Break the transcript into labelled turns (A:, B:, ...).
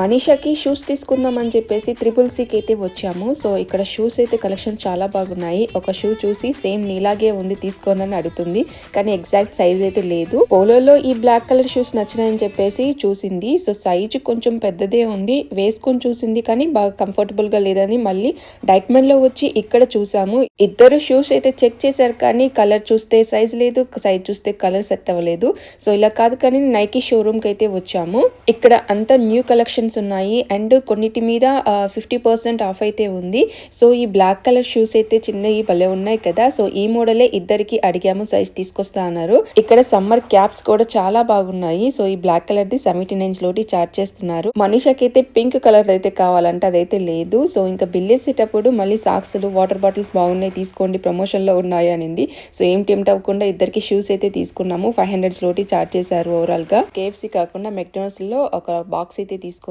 A: మనీషాకి shoes తీసుకుందాం అని చెప్పేసి CCCకి అయితే వచ్చాము. సో ఇక్కడ షూస్ అయితే కలెక్షన్ చాలా బాగున్నాయి. ఒక షూ చూసి సేమ్ నీలాగే ఉంది తీసుకోనని అడుగుతుంది, కానీ ఎగ్జాక్ట్ సైజ్ అయితే లేదు. పోలోలో ఈ బ్లాక్ కలర్ షూస్ నచ్చినాయని చెప్పేసి చూసింది. సో సైజు కొంచెం పెద్దదే ఉంది, వేసుకొని చూసింది కానీ బాగా కంఫర్టబుల్ గా లేదని మళ్ళీ డైక్మెన్ లో వచ్చి ఇక్కడ చూసాము. ఇద్దరు షూస్ అయితే చెక్ చేశారు, కానీ కలర్ చూస్తే సైజ్ లేదు, సైజ్ చూస్తే కలర్ సెట్ అవ్వలేదు. సో ఇలా కాదు కానీ నైకీ షోరూమ్ కి అయితే వచ్చాము. ఇక్కడ అంతా న్యూ కలెక్షన్ ఉన్నాయి అండ్ కొన్నిటి మీద 50% ఆఫ్ అయితే ఉంది. సో ఈ బ్లాక్ కలర్ షూస్ అయితే చిన్నవి భలే ఉన్నాయి కదా. సో ఈ మోడలే ఇద్దరికి అడిగాము, సైజ్ తీసుకొస్తా అన్నారు. ఇక్కడ సమ్మర్ క్యాప్స్ కూడా చాలా బాగున్నాయి. సో ఈ బ్లాక్ కలర్ ది 79 లోటి చార్జ్ చేస్తున్నారు. మనీషాకి అయితే పింక్ కలర్ అయితే కావాలంటే అదైతే లేదు. సో ఇంకా బిల్ వేసేటప్పుడు మళ్ళీ సాక్స్లు వాటర్ బాటిల్స్ బాగున్నాయి తీసుకోండి ప్రమోషన్ లో ఉన్నాయి అనింది. సో ఏం టెంప్ట్ అవ్వకుండా ఇద్దరికి షూస్ అయితే తీసుకున్నాము. 500 లోటి చార్జ్ చేశారు ఓవరాల్ గా. KFC కాకుండా మెక్డొనాల్డ్స్ లో ఒక బాక్స్ అయితే తీసుకున్నాము.